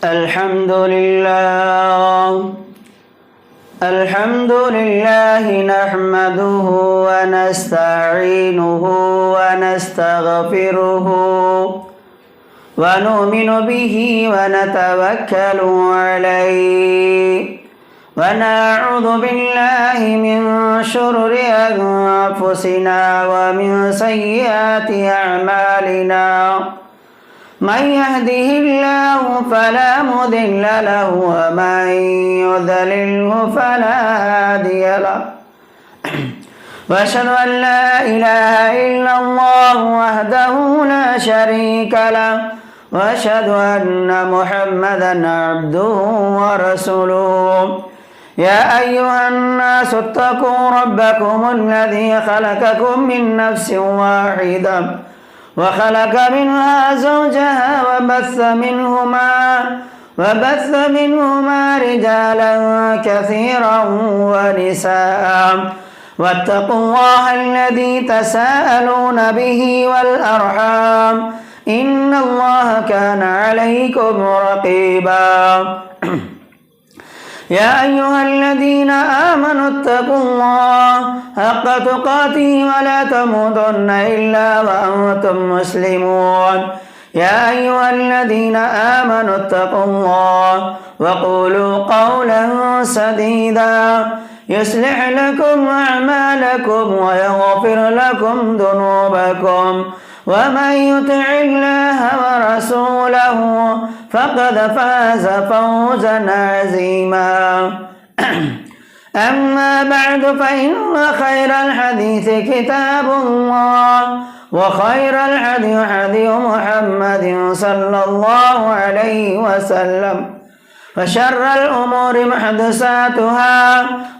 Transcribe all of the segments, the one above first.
الحمد لله نحمده ونستعينه ونستغفره ونؤمن به ونتوكل عليه ونعوذ بالله من شرور أنفسنا ومن سيئات أعمالنا من يهده الله فلا مضل له ومن يضلله فلا هادي له وأشهد أن لا إله إلا الله وحده لا شريك له وأشهد أن محمدا عبده ورسوله يا أيها الناس اتقوا ربكم الذي خلقكم من نفس واحدة وخلق منها زوجها وبث منهما رجالا كثيرا ونساء واتقوا الله الذي تساءلون به والأرحام إن الله كان عليكم رقيبا يا أيها الذين آمنوا اتقوا الله حق تقاته ولا تموتن إلا وأنتم مسلمون يا أيها الذين آمنوا اتقوا الله وقولوا قولا سديدا يصلح لكم أعمالكم ويغفر لكم ذنوبكم ومن يطع الله ورسوله فقد فاز فوزا عظيما أما بعد فإن خير الحديث كتاب الله وخير الهدي هدي محمد صلى الله عليه وسلم وشر الأمور محدثاتها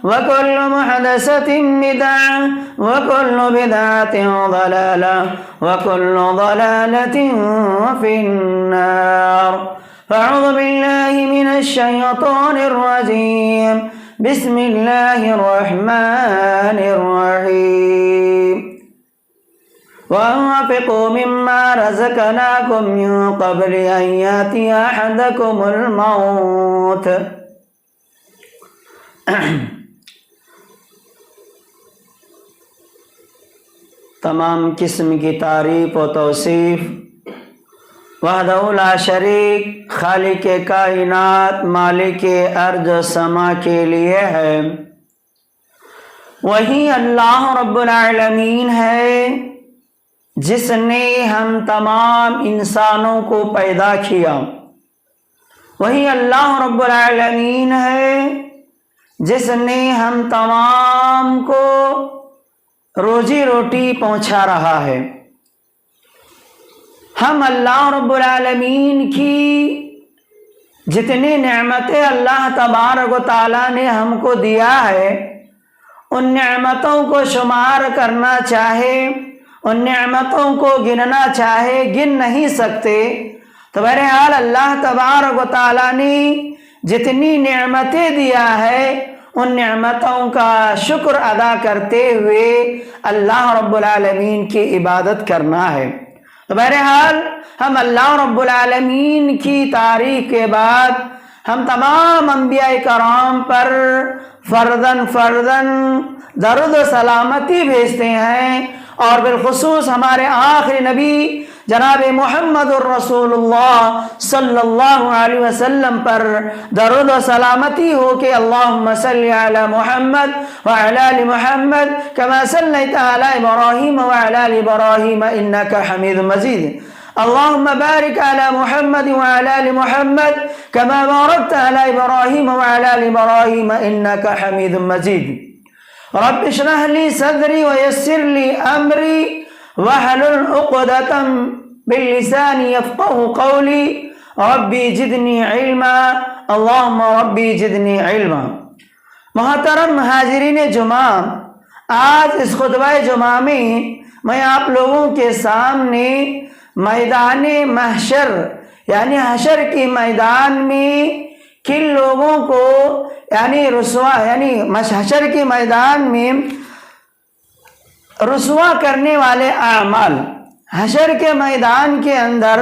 وكل محدثة بدعة وكل بدعة ضلالة وكل ضلالة في النار فأعوذ بالله من الشيطان الرجيم بسم الله الرحمن الرحيم وأنفقوا مما رزقناكم من قبل أن يأتي أحدكم الموت تمام قسم کی تعریف و توصیف وحدہ لا شریک خالق کائنات مالک ارض و سما کے لیے ہے۔ وہی اللہ رب العالمین ہے جس نے ہم تمام انسانوں کو پیدا کیا۔ وہی اللہ رب العالمین ہے جس نے ہم تمام کو روزی روٹی پہنچا رہا ہے۔ ہم اللہ رب العالمین کی جتنی نعمتیں اللہ تبارک و تعالیٰ نے ہم کو دیا ہے، ان نعمتوں کو شمار کرنا چاہے، ان نعمتوں کو گننا چاہے، گن نہیں سکتے۔ تو بہرحال اللہ تبارک و تعالیٰ نے جتنی نعمتیں دیا ہے ان نعمتوں کا شکر ادا کرتے ہوئے اللہ رب العالمین کی عبادت کرنا ہے۔ تو بہرحال ہم اللہ رب العالمین کی تعریف کے بعد ہم تمام انبیاء کرام پر فرداً درود و سلامتی بھیجتے ہیں، اور بالخصوص ہمارے آخری نبی جناب محمد الرسول اللہ صلی اللہ علیہ وسلم پر درود و سلامتی ہو کہ اللہم صلی علی محمد وعلی آل محمد کما صلیت علی ابراہیم وعلی آل ابراہیم انکا حمید مجید، اللہم بارک علی محمد وعلی آل محمد کما بارکت علی ابراہیم وعلی آل ابراہیم انکا حمید مجید۔ رب اشرح لی صدری ویسر لی امری واحلل عقدۃ من لسانی یفقهوا قولی ربی زدنی علما اللہم ربی زدنی علما۔ محترم حاضرین جمعہ، آج اس خطبہ جمعہ میں آپ لوگوں کے سامنے میدان محشر یعنی حشر کے میدان میں کن لوگوں کو حشر کے میدان میں رسوا کرنے والے اعمال حشر کے میدان کے اندر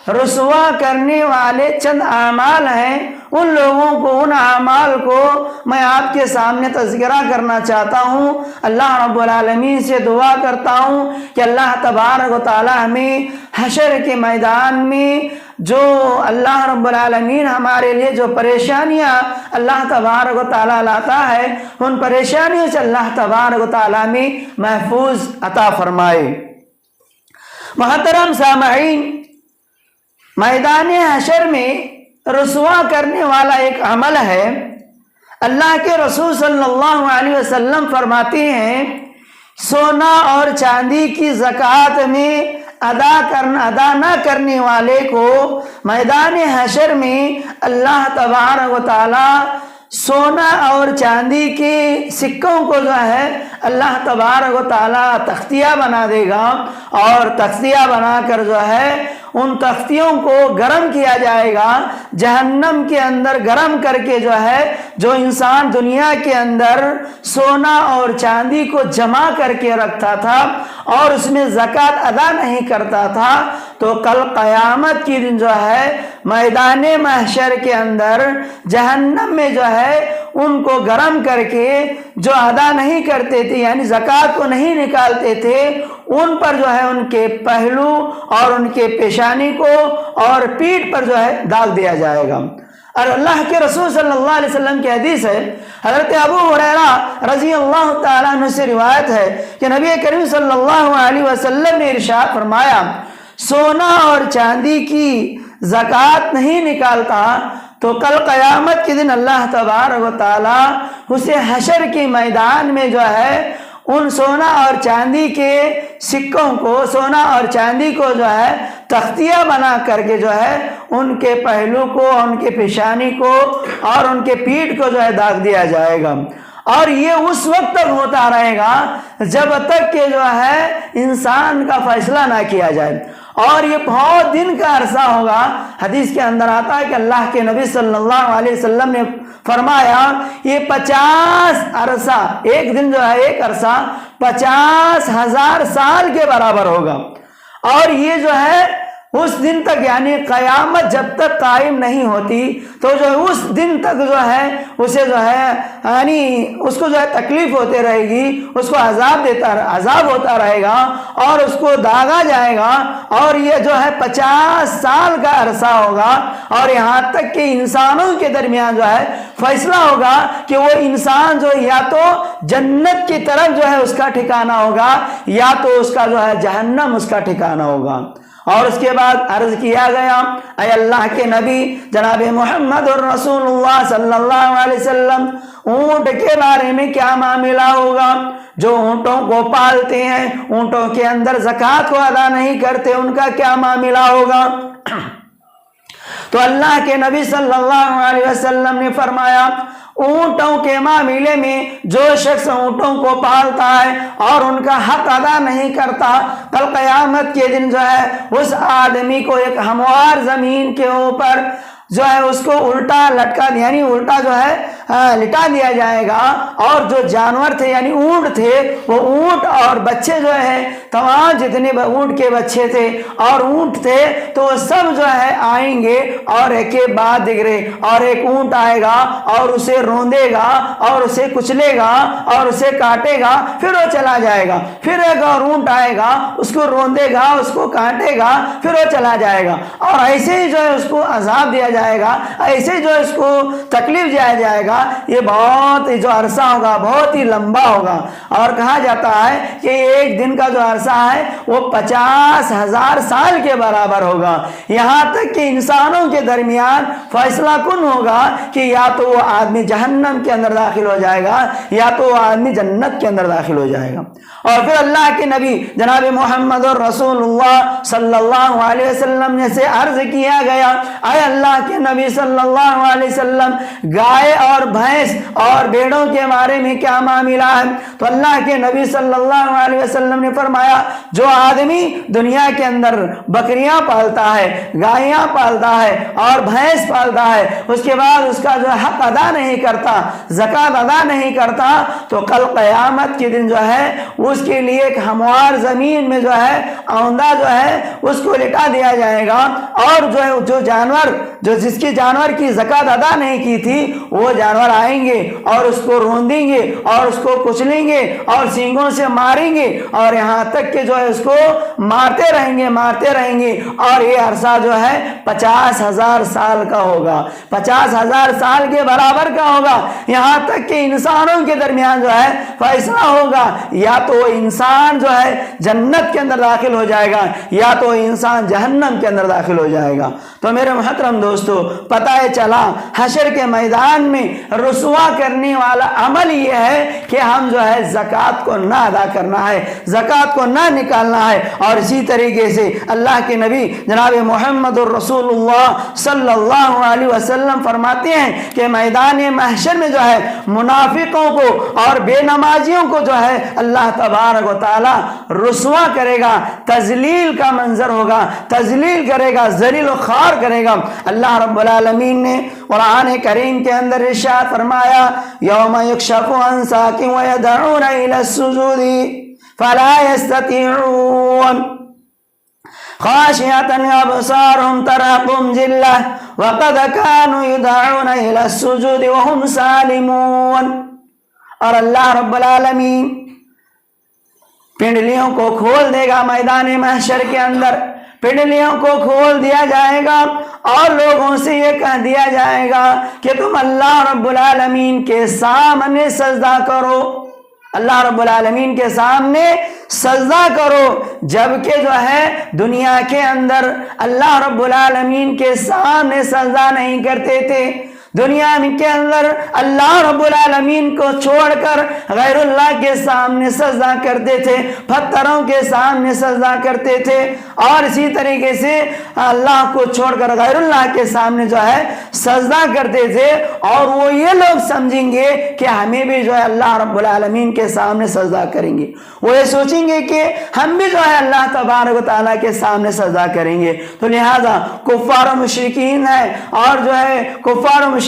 رسوا کرنے والے چند اعمال ہیں، ان لوگوں کو، ان اعمال کو میں آپ کے سامنے تذکرہ کرنا چاہتا ہوں۔ اللہ رب العالمین سے دعا کرتا ہوں کہ اللہ تبارک و تعالی ہمیں حشر کے میدان میں جو اللہ رب العالمین ہمارے لیے جو پریشانیاں اللہ تبارک و تعالی لاتا ہے، ان پریشانیوں سے اللہ تبارک و تعالی میں محفوظ عطا فرمائے۔ محترم سامعین، میدان حشر میں رسوا کرنے والا ایک عمل ہے۔ اللہ کے رسول صلی اللہ علیہ وسلم فرماتے ہیں، سونا اور چاندی کی زکوٰۃ میں ادا نہ کرنے والے کو میدان حشر میں اللہ تبارک و تعالی سونا اور چاندی کے سکوں کو جو ہے اللہ تبارک و تعالی تختیہ بنا دے گا، اور تختیہ بنا کر جو ہے ان تختیوں کو گرم کیا جائے گا، جہنم کے اندر گرم کر کے جو ہے جو انسان دنیا کے اندر سونا اور چاندی کو جمع کر کے رکھتا تھا اور اس میں زکوٰۃ ادا نہیں کرتا تھا، تو کل قیامت کی دن جو ہے میدان محشر کے اندر جہنم میں جو ہے ان کو گرم کر کے جو ادا نہیں کرتے تھے، یعنی زکوٰۃ کو نہیں نکالتے تھے، ان پر جو ہے ان کے پہلو اور ان کے پیشانی کو اور پیٹھ پر جو ہے داغ دیا جائے گا۔ اور اللہ کے رسول صلی اللہ علیہ وسلم کی حدیث ہے، حضرت ابو ہریرہ رضی اللہ تعالیٰ عنہ سے روایت ہے کہ نبی کریم صلی اللہ علیہ وسلم نے ارشاد فرمایا، سونا اور چاندی کی زکوٰۃ نہیں نکالتا تو کل قیامت کے دن اللہ تبارک و تعالیٰ اسے حشر کے میدان میں جو ہے ان سونا اور چاندی کے سکوں کو، سونا اور چاندی کو جو ہے تختیہ بنا کر کے جو ہے ان کے پہلو کو، ان کے پیشانی کو اور ان کے پیٹھ کو جو ہے داغ دیا جائے گا، اور یہ اس وقت تک ہوتا رہے گا جب تک کہ جو ہے انسان کا فیصلہ نہ کیا جائے، اور یہ بہت دن کا عرصہ ہوگا۔ حدیث کے اندر آتا ہے کہ اللہ کے نبی صلی اللہ علیہ وسلم نے فرمایا، یہ 50 عرصہ، ایک دن جو ہے ایک عرصہ 50,000 سال کے برابر ہوگا، اور یہ جو ہے اس دن تک، یعنی قیامت جب تک قائم نہیں ہوتی تو جو ہے اس دن تک جو ہے اسے جو ہے یعنی اس کو جو ہے تکلیف ہوتے رہے گی، اس کو عذاب ہوتا رہے گا اور اس کو داغا جائے گا، اور یہ جو ہے 50 سال کا عرصہ ہوگا، اور یہاں تک کہ انسانوں کے درمیان جو ہے فیصلہ ہوگا کہ وہ انسان جو یا تو جنت کی طرف جو ہے اس کا ٹھکانہ ہوگا، یا تو اس کا جو ہے جہنم اس کا ٹھکانہ ہوگا۔ اور اس کے بعد عرض کیا گیا، اے اللہ کے نبی جناب محمد الرسول اللہ صلی اللہ علیہ وسلم، اونٹ کے بارے میں کیا معاملہ ہوگا؟ جو اونٹوں کو پالتے ہیں، اونٹوں کے اندر زکوٰۃ کو ادا نہیں کرتے، ان کا کیا معاملہ ہوگا؟ تو اللہ کے نبی صلی اللہ علیہ وسلم نے فرمایا، اونٹوں کے معاملے میں جو شخص اونٹوں کو پالتا ہے اور ان کا حق ادا نہیں کرتا، کل قیامت کے دن جو ہے اس آدمی کو ایک ہموار زمین کے اوپر جو ہے اس کو الٹا لٹکا، یعنی الٹا جو ہے لٹا دیا جائے گا، اور جو جانور تھے یعنی اونٹ تھے، وہ اونٹ اور بچے جو ہے تمام جتنے اونٹ کے بچے تھے اور اونٹ تھے تو وہ سب جو ہے آئیں گے، اور ایک کے بعد دیگرے، اور ایک اونٹ آئے گا اور اسے روندے گا اور اسے کچلے گا اور اسے کاٹے گا، پھر وہ چلا جائے گا، پھر ایک اور اونٹ آئے گا، اس کو روندے گا، اس کو کاٹے گا، پھر وہ چلا جائے گا، اور ایسے ہی جو ہے اس کو عذاب دیا جائے گا، ایسے جو اس کو تکلیف دیا جائے گا۔ یہ بہت جو عرصہ ہوگا بہت ہی لمبا ہوگا، اور کہا جاتا ہے کہ ایک دن کا جو عرصہ ہے وہ 50,000 سال کے برابر ہوگا، یہاں تک کہ انسانوں کے درمیان فیصلہ کن ہوگا کہ یا تو وہ آدمی جہنم کے اندر داخل ہو جائے گا یا تو وہ آدمی جنت کے اندر داخل ہو جائے گا۔ اور پھر اللہ کے نبی جناب محمد رسول اللہ صلی اللہ علیہ وسلم نے سے عرض کیا گیا، اے اللہ کے نبی صلی اللہ علیہ وسلم، گائے اور اور بھینس اور بھیڑوں کے بارے میں کیا معاملہ ہے؟ تو اللہ کے نبی صلی اللہ علیہ وسلم نے فرمایا جو آدمی دنیا کے اندر بکریاں پالتا ہے، گائیاں پالتا ہے اور بھینس پالتا ہے، اس کے بعد اس کا جو حق ادا نہیں کرتا، زکوٰۃ ادا نہیں کرتا، تو کل قیامت کے دن جو ہے اس کے لیے ایک ہموار زمین میں جو ہے اوندا جو ہے اس کو لٹا دیا جائے گا، اور جو جانور جس کی جانور کی زکوٰۃ ادا نہیں کی تھی وہ جانور آئیں گے اور اس کو روندیں گے اور اس کو کچلیں گے اور سینگوں سے ماریں گے، اور یہاں تک کہ جو ہے اس کو مارتے رہیں گے اور یہ عرصہ جو ہے 50,000 سال کا ہوگا، 50,000 سال کے برابر کا ہوگا، یہاں تک کہ انسانوں کے درمیان جو ہے فیصلہ ہوگا، یا تو وہ انسان جو ہے جنت کے اندر داخل ہو جائے گا یا تو انسان جہنم کے اندر داخل ہو جائے گا۔ تو میرے محترم دوستو، پتہ چلا حشر کے میدان میں رسوا کرنے والا عمل یہ ہے کہ ہم جو ہے زکوٰۃ کو نہ ادا کرنا ہے، زکوٰۃ کو نہ نکالنا ہے۔ اور اسی طریقے سے اللہ کے نبی جناب محمد الرسول اللہ صلی اللہ علیہ وسلم فرماتے ہیں کہ میدان محشر میں جو ہے منافقوں کو اور بے نمازیوں کو جو ہے اللہ تبارک و تعالی رسوا کرے گا، تذلیل کا منظر ہوگا، تذلیل کرے گا، ذلیل و خوار کرے گا۔ اللہ رب العالمین نے قرآن کریم کے اندر ارشاد فرمایا یوم یکشف عن ساق ویدعون الی السجود فلا يستطيعون خاشعة أبصارهم ترهقهم ذلة وقد كانوا يدعون إلى السجود وهم سالمون۔ اور اللہ رب العالمین پنڈلیوں کو کھول دے گا میدان محشر کے اندر، پنڈلیوں کو کھول دیا جائے گا اور لوگوں سے یہ کہہ دیا جائے گا کہ تم اللہ رب العالمین کے سامنے سجدہ کرو، اللہ رب العالمین کے سامنے سجدہ کرو، جبکہ جو ہے دنیا کے اندر اللہ رب العالمین کے سامنے سجدہ نہیں کرتے تھے، دنیا کے اندر اللہ رب العالمین کو چھوڑ کر غیر اللہ کے سامنے سجدہ کرتے تھے، پتھروں کے سامنے سجدہ کرتے تھے، اور اسی طریقے سے اللہ کو چھوڑ کر غیر اللہ کے سامنے جو ہے سجدہ کرتے تھے، اور وہ یہ لوگ سمجھیں گے کہ ہمیں بھی جو ہے اللہ رب العالمین کے سامنے سجدہ کریں گے، وہ یہ سوچیں گے کہ ہم بھی جو ہے اللہ تبارک و تعالیٰ کے سامنے سجدہ کریں گے۔ تو لہٰذا کفار و مشرکین ہیں، اور جو ہے کفار و مشرکین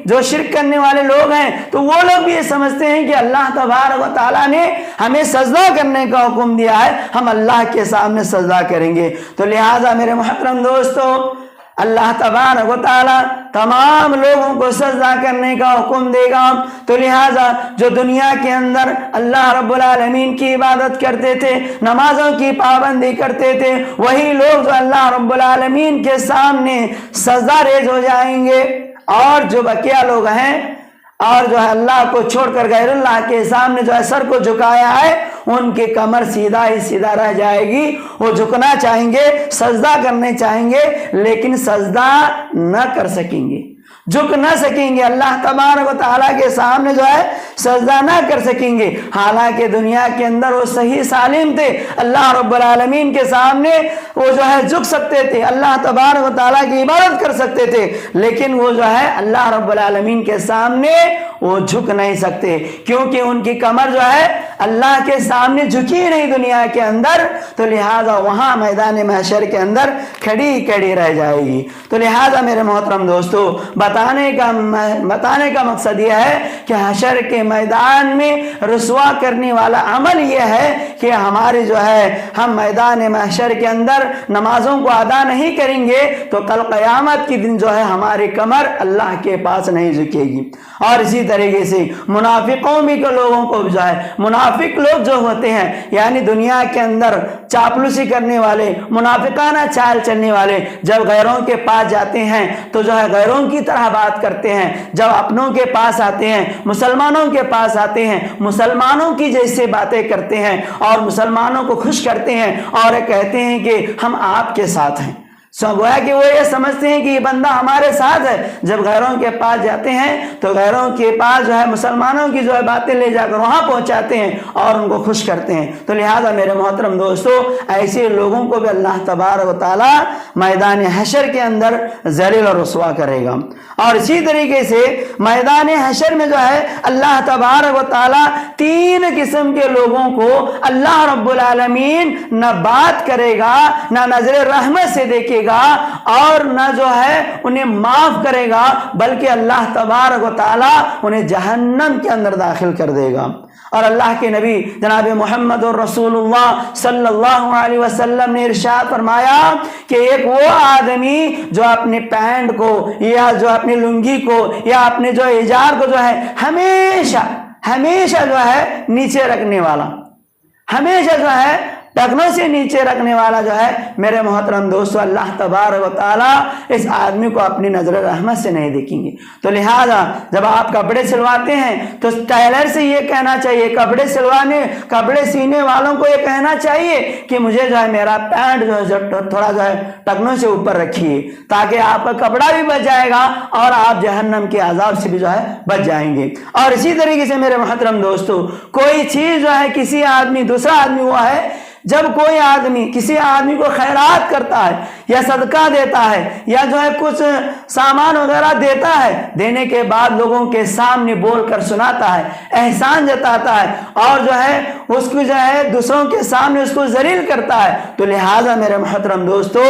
جو شرک کرنے والے لوگ ہیں، تو وہ لوگ بھی یہ سمجھتے ہیں کہ اللہ تبارک و تعالیٰ نے ہمیں سجدہ کرنے کا حکم دیا ہے، ہم اللہ کے سامنے سجدہ کریں گے۔ تو لہٰذا میرے محترم دوستو، اللہ تبارک و تعالیٰ تمام لوگوں کو سجدہ کرنے کا حکم دے گا، تو لہٰذا جو دنیا کے اندر اللہ رب العالمین کی عبادت کرتے تھے، نمازوں کی پابندی کرتے تھے، وہی لوگ جو اللہ رب العالمین کے سامنے سجدہ ریز ہو جائیں گے، اور جو بقیہ لوگ ہیں اور جو ہے اللہ کو چھوڑ کر غیر اللہ کے سامنے جو ہے سر کو جھکایا ہے، ان کی کمر سیدھا ہی سیدھا رہ جائے گی، وہ جھکنا چاہیں گے، سجدہ کرنے چاہیں گے، لیکن سجدہ نہ کر سکیں گے، جھک نہ سکیں گے، اللہ تبارک و تعالیٰ کے سامنے جو ہے سجدہ نہ کر سکیں گے۔ حالانکہ دنیا کے اندر وہ صحیح سالم تھے، اللہ رب العالمین کے سامنے وہ جو ہے جھک سکتے تھے، اللہ تبارک و تعالیٰ کی عبادت کر سکتے تھے، لیکن وہ جو ہے اللہ رب العالمین کے سامنے وہ جھک نہیں سکتے، کیونکہ ان کی کمر جو ہے اللہ کے سامنے جھکی نہیں دنیا کے اندر، تو لہٰذا وہاں میدان محشر کے اندر کھڑی رہ جائے گی۔ تو لہٰذا میرے محترم دوستو، بتانے کا مقصد یہ ہے کہ حشر کے میدان میں رسوا کرنے والا عمل یہ ہے کہ ہماری جو ہے ہم میدان محشر کے اندر نمازوں کو ادا نہیں کریں گے تو کل قیامت کے دن جو ہے ہماری کمر اللہ کے پاس نہیں جھکے گی۔ اور اسی طریقے سے منافقوں بھی کے لوگوں کو جو ہے، منافق لوگ جو ہوتے ہیں یعنی دنیا کے اندر چاپلوسی کرنے والے، منافقانہ چال چلنے والے، جب غیروں کے پاس جاتے ہیں تو جو ہے غیروں کی طرح بات کرتے ہیں، جب اپنوں کے پاس آتے ہیں، مسلمانوں کے پاس آتے ہیں، مسلمانوں کی جیسے باتیں کرتے ہیں اور مسلمانوں کو خوش کرتے ہیں اور کہتے ہیں کہ ہم آپ کے ساتھ ہیں۔ گویا کہ وہ یہ سمجھتے ہیں کہ یہ بندہ ہمارے ساتھ ہے، جب غیروں کے پاس جاتے ہیں تو غیروں کے پاس جو ہے مسلمانوں کی جو ہے باتیں لے جا کر وہاں پہنچاتے ہیں اور ان کو خوش کرتے ہیں۔ تو لہٰذا میرے محترم دوستو، ایسے لوگوں کو بھی اللہ تبارک و تعالیٰ میدان حشر کے اندر ذلیل اور رسوا کرے گا۔ اور اسی طریقے سے میدان حشر میں جو ہے اللہ تبارک و تعالیٰ 3 قسم کے لوگوں کو اللہ رب العالمین نہ بات کرے گا، نہ نظر رحمت سے دیکھے گا اور نہ جو ہے انہیں معاف کرے گا، بلکہ اللہ تبارک و تعالیٰ انہیں جہنم کے اندر داخل کر دے گا۔ اور اللہ کے نبی جناب محمد رسول اللہ صلی اللہ علیہ وسلم نے ارشاد فرمایا کہ ایک وہ آدمی جو اپنے پینٹ کو یا جو اپنی لنگی کو یا اپنے جو ایجار کو جو ہے ہمیشہ جو ہے نیچے رکھنے والا، ہمیشہ جو ہے ٹکنوں سے نیچے رکھنے والا جو ہے، میرے محترم دوستو، اللہ تبارک و تعالیٰ اس آدمی کو اپنی نظر رحمت سے نہیں دیکھیں گے۔ تو لہٰذا جب آپ کپڑے سلواتے ہیں تو ٹیلر سے یہ کہنا چاہیے، کپڑے سینے والوں کو یہ کہنا چاہیے کہ مجھے جو ہے میرا پینٹ جو ہے تھوڑا جو ہے ٹکنوں سے اوپر رکھیے، تاکہ آپ کا کپڑا بھی بچ جائے گا اور آپ جہنم کے عذاب سے بھی جو ہے بچ جائیں گے۔ اور اسی طریقے سے میرے محترم دوستو، کوئی چیز جو ہے کسی آدمی، دوسرا آدمی ہوا ہے، جب کوئی آدمی کسی آدمی کو خیرات کرتا ہے یا صدقہ دیتا ہے یا جو ہے کچھ سامان وغیرہ دیتا ہے، دینے کے بعد لوگوں کے سامنے بول کر سناتا ہے، احسان جتاتا ہے اور جو ہے اس کو جو ہے دوسروں کے سامنے اس کو ذلیل کرتا ہے، تو لہٰذا میرے محترم دوستو،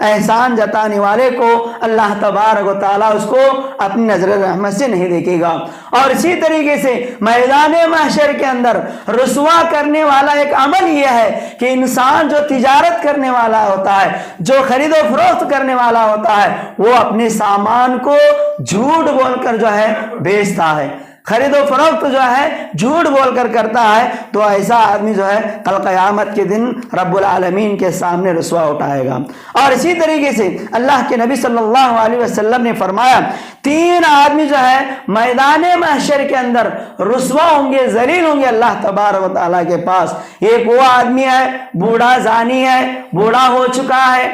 احسان جتانے والے کو اللہ تبارک و تعالیٰ اس کو اپنی نظر رحمت سے نہیں دیکھے گا۔ اور اسی طریقے سے میدان محشر کے اندر رسوا کرنے والا ایک عمل یہ ہے کہ انسان جو تجارت کرنے والا ہوتا ہے، جو خرید و فروخت کرنے والا ہوتا ہے، وہ اپنے سامان کو جھوٹ بول کر جو ہے بیچتا ہے، خرید و فروخت جو ہے جھوٹ بول کر کرتا ہے، تو ایسا آدمی جو ہے کل قیامت کے دن رب العالمین کے سامنے رسوا اٹھائے گا۔ اور اسی طریقے سے اللہ کے نبی صلی اللہ علیہ وسلم نے فرمایا 3 آدمی جو ہے میدان محشر کے اندر رسوا ہوں گے، ذلیل ہوں گے اللہ تبارک و تعالیٰ کے پاس۔ ایک وہ آدمی ہے بوڑھا زانی ہے، بوڑھا ہو چکا ہے،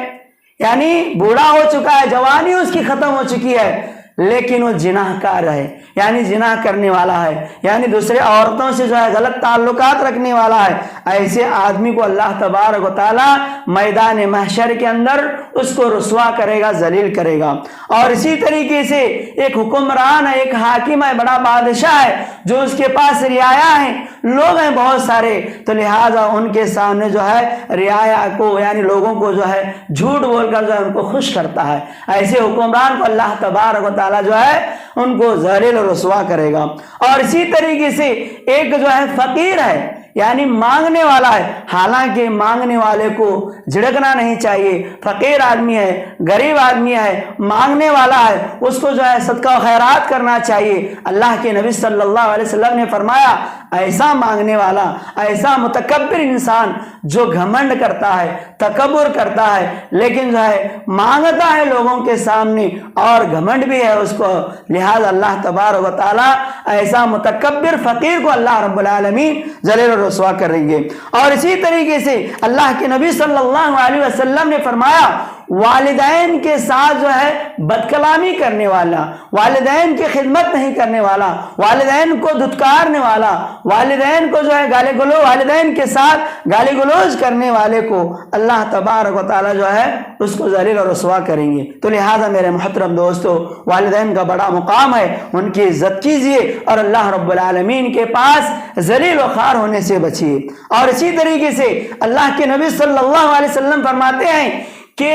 یعنی بوڑھا ہو چکا ہے، جوانی اس کی ختم ہو چکی ہے، لیکن وہ جناح کار ہے، یعنی جناح کرنے والا ہے، یعنی دوسرے عورتوں سے جو ہے غلط تعلقات رکھنے والا ہے۔ ایسے آدمی کو اللہ تبارک و تعالیٰ میدان محشر کے اندر اس کو رسوا کرے گا، ذلیل کرے گا۔ اور اسی طریقے سے ایک حکمران ہے، ایک حاکم ہے، بڑا بادشاہ ہے، جو اس کے پاس رعایا ہیں، لوگ ہیں بہت سارے، تو لہٰذا ان کے سامنے جو ہے رعایا کو یعنی لوگوں کو جو ہے جھوٹ بول کر جو ہے ان کو خوش کرتا ہے۔ ایسے حکمران کو اللہ تبارک و تعالیٰ جو ہے ان کو ذلیل و رسوا کرے گا۔ اور اسی طریقے سے ایک جو ہے فقیر ہے، یعنی مانگنے والا ہے، حالانکہ مانگنے والے کو جھڑکنا نہیں چاہیے، فقیر آدمی ہے، غریب آدمی ہے، مانگنے والا ہے، اس کو جو ہے صدقہ و خیرات کرنا چاہیے۔ اللہ کے نبی صلی اللہ علیہ وسلم نے فرمایا ایسا مانگنے والا، ایسا متکبر انسان جو گھمنڈ کرتا ہے، تکبر کرتا ہے، لیکن جو ہے مانگتا ہے لوگوں کے سامنے اور گھمنڈ بھی ہے اس کو، لہذا اللہ تبارک و تعالیٰ ایسا متکبر فقیر کو اللہ رب العالمین ذلیل و رسوا کریں گے۔ اور اسی طریقے سے اللہ کے نبی صلی اللہ علیہ وسلم نے فرمایا والدین کے ساتھ جو ہے بد کلامی کرنے والا، والدین کی خدمت نہیں کرنے والا، والدین کو دھتکارنے والا، والدین کو جو ہے والدین کے ساتھ گالی گلوچ کرنے والے کو اللہ تبارک و تعالیٰ جو ہے اس کو ذلیل و رسوا کریں گے۔ تو لہٰذا میرے محترم دوستو، والدین کا بڑا مقام ہے، ان کی عزت کیجیے اور اللہ رب العالمین کے پاس ذلیل و خوار ہونے سے بچیے۔ اور اسی طریقے سے اللہ کے نبی صلی اللہ علیہ وسلم فرماتے ہیں کہ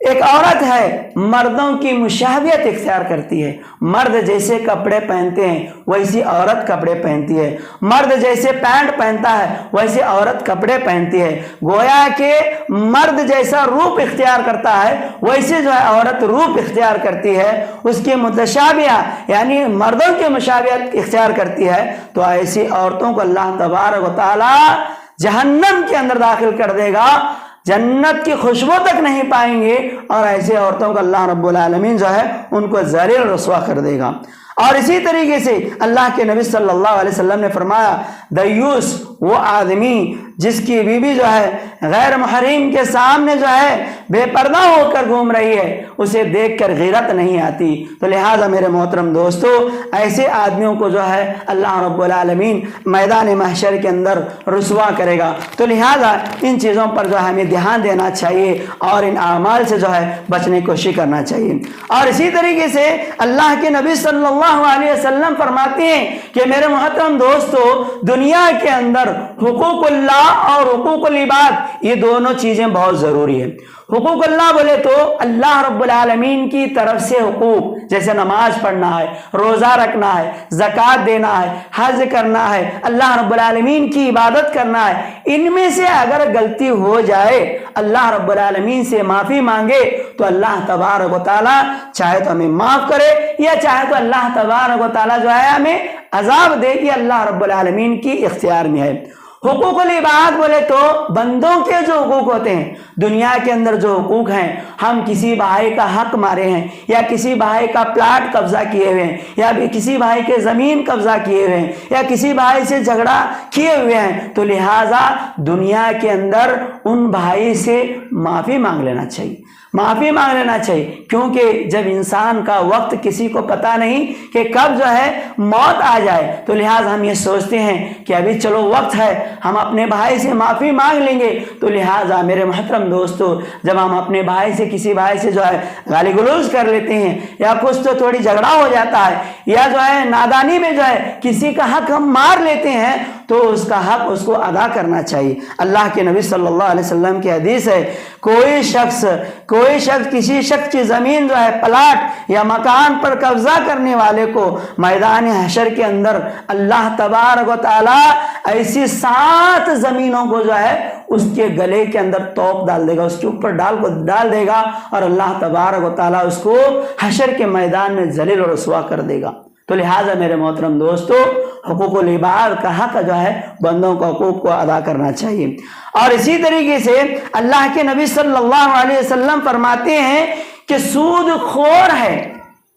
ایک عورت ہے مردوں کی مشابہت اختیار کرتی ہے، مرد جیسے کپڑے پہنتے ہیں ویسی عورت کپڑے پہنتی ہے، مرد جیسے پینٹ پہنتا ہے ویسے عورت کپڑے پہنتی ہے، گویا کہ مرد جیسا روپ اختیار کرتا ہے ویسے جو ہے عورت روپ اختیار کرتی ہے، اس کے متشابہ یعنی مردوں کی مشابہت اختیار کرتی ہے، تو ایسی عورتوں کو اللہ تبارک و تعالی جہنم کے اندر داخل کر دے گا، جنت کی خوشبو تک نہیں پائیں گے، اور ایسے عورتوں کو اللہ رب العالمین جو ہے ان کو ذلیل رسوا کر دے گا۔ اور اسی طریقے سے اللہ کے نبی صلی اللہ علیہ وسلم نے فرمایا دیوس وہ آدمی جس کی بیوی جو ہے غیر محرم کے سامنے جو ہے بے پردہ ہو کر گھوم رہی ہے، اسے دیکھ کر غیرت نہیں آتی۔ تو لہٰذا میرے محترم دوستو، ایسے آدمیوں کو جو ہے اللہ رب العالمین میدان محشر کے اندر رسوا کرے گا۔ تو لہٰذا ان چیزوں پر جو ہے ہمیں دھیان دینا چاہیے اور ان اعمال سے جو ہے بچنے کی کوشش کرنا چاہیے۔ اور اسی طریقے سے اللہ کے نبی صلی اللہ علیہ وسلم فرماتے ہیں کہ میرے محترم دوستو، دنیا کے اندر حقوق اللہ اور حقوق العباد یہ دونوں چیزیں بہت ضروری ہیں۔ حقوق اللہ بولے تو اللہ رب العالمین کی طرف سے حقوق، جیسے نماز پڑھنا ہے، روزہ رکھنا ہے، زکوٰۃ دینا ہے، حج کرنا ہے، اللہ رب العالمین کی عبادت کرنا ہے۔ ان میں سے اگر غلطی ہو جائے، اللہ رب العالمین سے معافی مانگے تو اللہ تبارک و تعالیٰ چاہے تو ہمیں معاف کرے، یا چاہے تو اللہ تبارک و تعالیٰ جو ہے ہمیں عذاب دے، کہ اللہ رب العالمین کی اختیار میں ہے۔ حقوق العباد بولے تو بندوں کے جو حقوق ہوتے ہیں، دنیا کے اندر جو حقوق ہیں، ہم کسی بھائی کا حق مارے ہیں، یا کسی بھائی کا پلاٹ قبضہ کیے ہوئے ہیں، یا کسی بھائی کے زمین قبضہ کیے ہوئے ہیں، یا کسی بھائی سے جھگڑا کیے ہوئے ہیں، تو لہٰذا دنیا کے اندر ان بھائی سے معافی مانگ لینا چاہیے، معافی مانگ لینا چاہیے، کیونکہ جب انسان کا وقت کسی کو پتہ نہیں کہ کب جو ہے موت آ جائے، تو لہٰذا ہم یہ سوچتے ہیں کہ ابھی چلو وقت ہے، ہم اپنے بھائی سے معافی مانگ لیں گے۔ تو لہٰذا میرے محترم دوستو، جب ہم اپنے بھائی سے کسی بھائی سے جو ہے گالی گلوز کر لیتے ہیں، یا کچھ تو تھوڑی جھگڑا ہو جاتا ہے، یا جو ہے نادانی میں جو ہے کسی کا حق ہم مار لیتے ہیں، تو اس کا حق اس کو ادا کرنا چاہیے۔ اللہ کے نبی صلی اللہ علیہ وسلم کی حدیث ہے، کوئی شخص کسی شخص کی زمین جو ہے پلاٹ یا مکان پر قبضہ کرنے والے کو میدان حشر کے اندر اللہ تبارک و تعالیٰ ایسی 7 زمینوں کو جو ہے اس کے گلے کے اندر توپ ڈال دے گا، اس کے اوپر ڈال دے گا، اور اللہ تبارک و تعالیٰ اس کو حشر کے میدان میں ذلیل و رسوا کر دے گا۔ تو لہٰذا میرے محترم دوستو، حقوق العباد کا حق جو ہے بندوں کو حقوق کو ادا کرنا چاہیے۔ اور اسی طریقے سے اللہ کے نبی صلی اللہ علیہ وسلم فرماتے ہیں کہ سود خور ہے،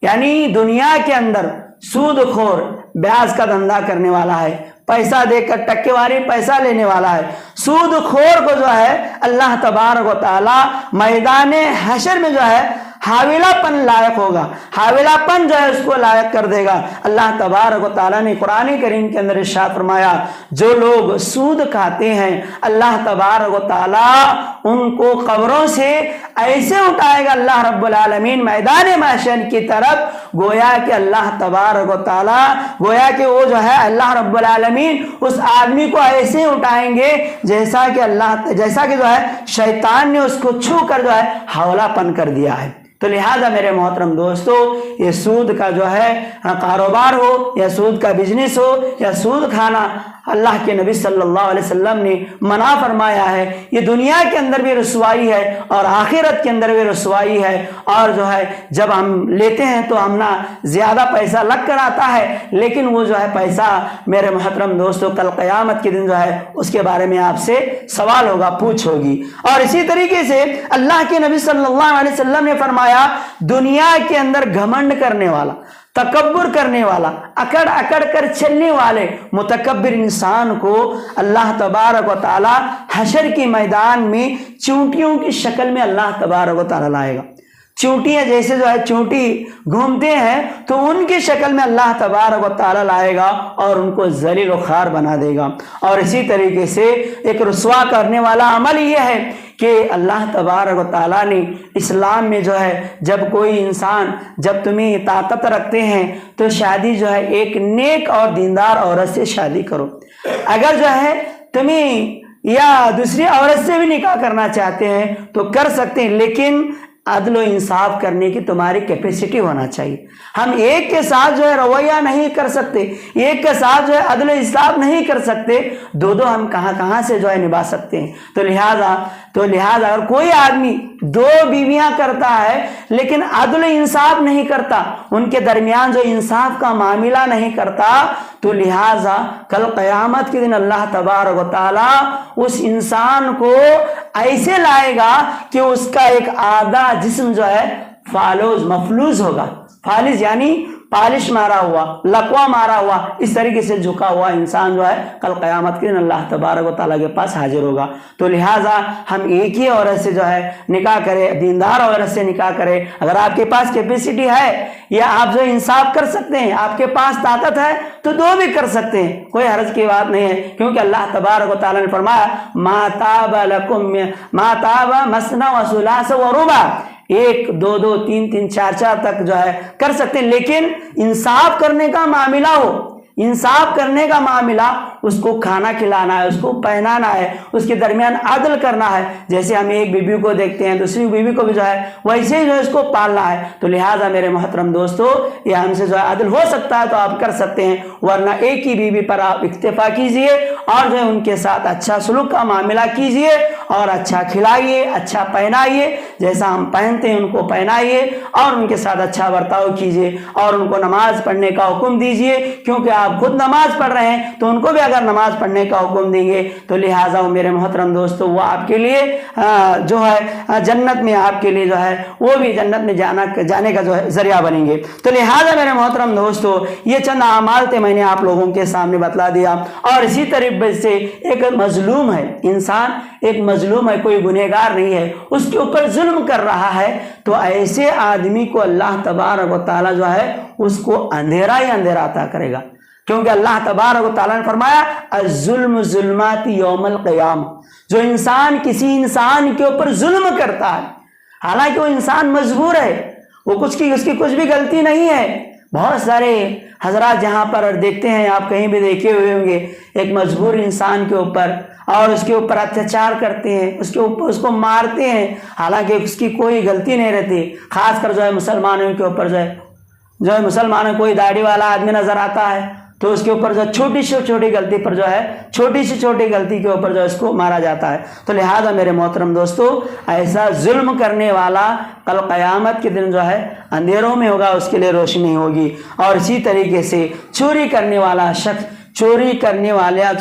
یعنی دنیا کے اندر سود خور بیاج کا دھندا کرنے والا ہے، پیسہ دے کر ٹکے واری پیسہ لینے والا ہے، سود خور کو جو ہے اللہ تبارک و تعالیٰ میدان حشر میں جو ہے حاویلہ پن لائق ہوگا، حاویلہ پن جو ہے اس کو لائق کر دے گا۔ اللہ تبارک و تعالیٰ نے قرآن کریم کے اندر ارشاد فرمایا، جو لوگ سود کھاتے ہیں اللہ تبارک و تعالیٰ ان کو قبروں سے ایسے اٹھائے گا اللہ رب العالمین میدان محشر کی طرف، گویا کہ اللہ تبارک و تعالیٰ گویا کہ وہ جو ہے اللہ رب العالمین اس آدمی کو ایسے اٹھائیں گے جیسا کہ جو ہے شیطان نے اس کو چھو کر جو ہے حوالہ پن کر دیا ہے۔ تو لہٰذا میرے محترم دوستو، یہ سود کا جو ہے کاروبار ہو، یا سود کا بزنس ہو، یا سود کھانا، اللہ کے نبی صلی اللہ علیہ وسلم نے منع فرمایا ہے۔ یہ دنیا کے اندر بھی رسوائی ہے اور آخرت کے اندر بھی رسوائی ہے، اور جو ہے جب ہم لیتے ہیں تو ہم نہ زیادہ پیسہ لگ کر آتا ہے، لیکن وہ جو ہے پیسہ میرے محترم دوستو کل قیامت کے دن جو ہے اس کے بارے میں آپ سے سوال ہوگا، پوچھ ہوگی۔ اور اسی طریقے سے اللہ کے نبی صلی اللہ علیہ وسلم نے فرمایا، دنیا کے اندر گھمنڈ کرنے والا، تکبر کرنے والا، اکڑ کر چلنے والے متکبر انسان کو اللہ تبارک و تعالی حشر کی میدان میں چونٹیوں کی شکل میں اللہ تبارک و تعالی لائے گا۔ چونٹیاں جیسے جو ہے چونٹی گھومتے ہیں تو ان کی شکل میں اللہ تبارک و تعالی لائے گا اور ان کو ذلیل و خوار بنا دے گا۔ اور اسی طریقے سے ایک رسوا کرنے والا عمل یہ ہے کہ اللہ تبارک و تعالیٰ نے اسلام میں جو ہے جب کوئی انسان، جب تمہیں طاقت رکھتے ہیں تو شادی جو ہے ایک نیک اور دیندار عورت سے شادی کرو۔ اگر جو ہے تمہیں یا دوسری عورت سے بھی نکاح کرنا چاہتے ہیں تو کر سکتے ہیں، لیکن عدل و انصاف کرنے کی تمہاری کیپیسٹی ہونا چاہیے۔ ہم ایک کے ساتھ جو ہے رویہ نہیں کر سکتے، ایک کے ساتھ جو ہے عدل و انصاف نہیں کر سکتے، دو ہم کہاں سے جو ہے نبھا سکتے ہیں۔ تو لہذا اگر کوئی آدمی 2 بیویاں کرتا ہے لیکن عدل و انصاف نہیں کرتا، ان کے درمیان جو انصاف کا معاملہ نہیں کرتا، تو لہذا کل قیامت کے دن اللہ تبارک و تعالیٰ اس انسان کو ایسے لائے گا کہ اس کا ایک آدھا جسم جو ہے مفلوج ہوگا۔ فالج یعنی پالش مارا ہوا، لقوا مارا ہوا، اس طریقے سے جھکا ہوا انسان جو ہے کل قیامت کے دن اللہ تبارک و تعالیٰ کے پاس حاضر ہوگا۔ تو لہٰذا ہم ایک ہی عورت سے جو ہے نکاح کریں، دیندار عورت سے نکاح کریں۔ اگر آپ کے پاس کیپیسٹی ہے یا آپ جو انصاف کر سکتے ہیں، آپ کے پاس طاقت ہے تو دو بھی کر سکتے ہیں، کوئی حرج کی بات نہیں ہے، کیونکہ اللہ تبارک و تعالیٰ نے فرمایا ما تاب لکم ما تاب مثنی و ثلاث و رباع، ایک دو دو تین تین چار چار تک جو ہے کر سکتے ہیں، لیکن انصاف کرنے کا معاملہ ہو، انصاف کرنے کا معاملہ، اس کو کھانا کھلانا ہے، اس کو پہنانا ہے، اس کے درمیان عدل کرنا ہے، جیسے ہم ایک بیوی کو دیکھتے ہیں دوسری بیوی کو بھی جو ہے ویسے ہی جو ہے اس کو پالنا ہے۔ تو لہٰذا میرے محترم دوستو، یہ ہم سے جو ہے عدل ہو سکتا ہے تو آپ کر سکتے ہیں، ورنہ ایک ہی بیوی پر آپ اکتفا کیجئے اور جو ہے ان کے ساتھ اچھا سلوک کا معاملہ کیجئے اور اچھا کھلائیے، اچھا پہنائیے، جیسا ہم پہنتے ہیں ان کو پہنائیے اور ان کے ساتھ اچھا برتاؤ کیجئے اور ان کو نماز پڑھنے کا حکم دیجئے، کیونکہ آپ خود نماز پڑھ رہے ہیں تو ان کو بھی اگر نماز پڑھنے کا حکم دیں گے تو لہٰذا وہ میرے محترم دوستو وہ آپ کے لیے جو ہے جنت میں آپ کے لیے جو ہے وہ بھی جنت میں جانے کا جو ہے ذریعہ بنیں گے۔ تو لہٰذا میرے محترم دوستو یہ چند اعمال تھے، میں نے آپ لوگوں کے سامنے بتلا دیا۔ اور اسی طریقے سے ایک مظلوم ہے انسان، ایک مظلوم ہے، کوئی گنہگار نہیں ہے، اس کے اوپر ظلم کر رہا ہے، تو ایسے آدمی کو اللہ تبارک و تعالیٰ جو ہے اس کو اندھیرا ہی اندھیرا عطا کرے گا، کیونکہ اللہ تبارک و تعالیٰ نے فرمایا الظلم ظلمات یوم القیامہ، جو انسان کسی انسان کے اوپر ظلم کرتا ہے، حالانکہ وہ انسان مجبور ہے، وہ اس کی کچھ بھی غلطی نہیں ہے۔ بہت سارے حضرات جہاں پر دیکھتے ہیں، آپ کہیں بھی دیکھے ہوئے ہوں گے، ایک مجبور انسان کے اوپر اور اس کے اوپر اتیاچار کرتے ہیں، اس کو مارتے ہیں، حالانکہ اس کی کوئی غلطی نہیں رہتی۔ خاص کر جو ہے مسلمانوں کے اوپر جو ہے مسلمانوں کوئی داڑھی والا آدمی نظر آتا ہے تو اس کے اوپر جو چھوٹی سے چھوٹی غلطی پر جو ہے چھوٹی سے چھوٹی غلطی کے اوپر جو ہے اس کو مارا جاتا ہے۔ تو لہٰذا میرے محترم دوستو، ایسا ظلم کرنے والا کل قیامت کے دن جو ہے اندھیروں میں ہوگا، اس کے لیے روشنی ہوگی۔ اور اسی طریقے سے چوری کرنے والا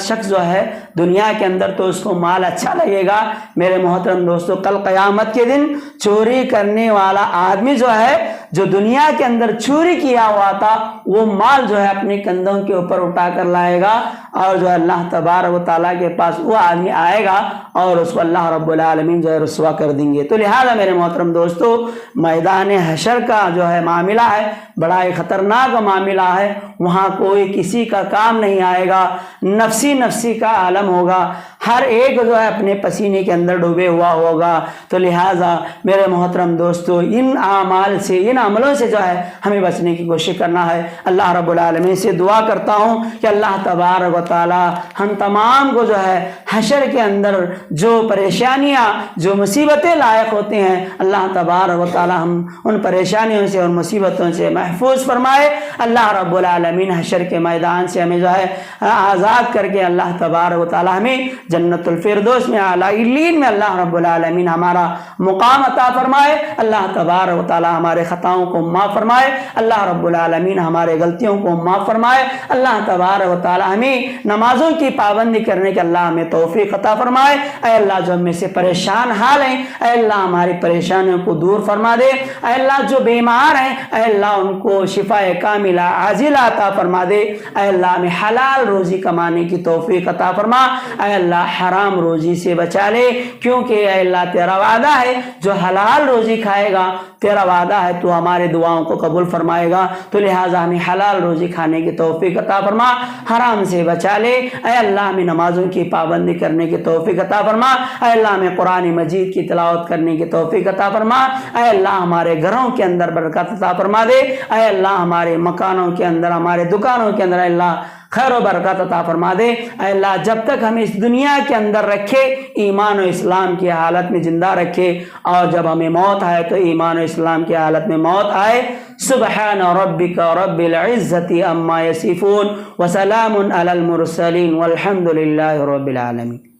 شخص جو ہے دنیا کے اندر تو اس کو مال اچھا لگے گا، میرے محترم دوستو کل قیامت کے دن چوری کرنے والا آدمی جو ہے، جو دنیا کے اندر چوری کیا ہوا تھا، وہ مال جو ہے اپنے کندھوں کے اوپر اٹھا کر لائے گا اور جو ہے اللہ تبارک و تعالیٰ کے پاس وہ آدمی آئے گا اور اس کو اللہ رب العالمین جو ہے رسوا کر دیں گے۔ تو لہٰذا میرے محترم دوستو، میدان حشر کا جو ہے معاملہ ہے بڑا ہی خطرناک معاملہ ہے، وہاں کوئی کسی کا کام نہیں آئے گا، نفسی کا عالم ہوگا، ہر ایک جو ہے اپنے پسینے کے اندر ڈوبے ہوا ہوگا۔ تو لہٰذا میرے محترم دوستو، ان عملوں سے جو ہے ہمیں بچنے کی کوشش کرنا ہے۔ اللہ رب العالمین سے دعا کرتا ہوں کہ اللہ تبارک و تعالی ہم تمام کو جو ہے حشر کے اندر جو پریشانیاں جو مصیبتیں لاحق ہوتے ہیں، اللہ تبارک و تعالی ہم ان پریشانیوں سے اور مصیبتوں سے محفوظ فرمائے۔ اللہ رب العالمین حشر کے میدان سے ہمیں جو ہے آزاد کر کے اللہ تبارک و تعالی ہمیں جنت الفردوس میں اعلیٰ علیین میں اللہ رب العالمین ہمارا مقام عطا فرمائے۔ اللہ تبارک و تعالی ہمارے خطاؤں کو معاف فرمائے، اللہ رب العالمین ہمارے غلطیوں کو معاف فرمائے۔ اللہ تبارک و تعالی ہمیں نمازوں کی پابندی کرنے کے اللہ ہمیں توفیق عطا فرمائے۔ اے اللہ جو ہم میں سے پریشان حال ہیں، اے اللہ ہماری پریشانیوں کو دور فرما دے۔ اے اللہ جو بیمار ہیں، اے اللہ ان کو شفا کاملہ عاجلہ عطا فرما دے۔ اے اللہ ہمیں حلال روزی کمانے کی توفیق عطا فرما۔ اے اللہ حرام روزی سے بچا لے، کیونکہ اے اللہ تیرا وعدہ ہے جو حلال روزی کھائے گا، تیرا وعدہ ہے تو ہمارے دعاؤں کو قبول فرمائے گا۔ تو لہٰذا ہمیں حلال روزی کھانے کی توفیق عطا فرما، حرام سے بچا لے۔ اے اللہ ہمیں نمازوں کی پابندی کرنے کی توفیق عطا فرما۔ اے اللہ ہمیں قرآن مجید کی تلاوت کرنے کی توفیق عطا فرما۔ اے اللہ ہمارے گھروں کے اندر برکت عطا فرما دے۔ اے اللہ ہمارے مکانوں کے اندر، ہمارے دکانوں کے اندر اے اللہ خیر و برکت عطا فرما دے۔ اے اللہ جب تک ہمیں اس دنیا کے اندر رکھے، ایمان و اسلام کی حالت میں زندہ رکھے، اور جب ہمیں موت آئے تو ایمان و اسلام کی حالت میں موت آئے۔ سبحان ربک رب العزت عما یصفون وسلام علی المرسلین والحمد للہ رب العالمین۔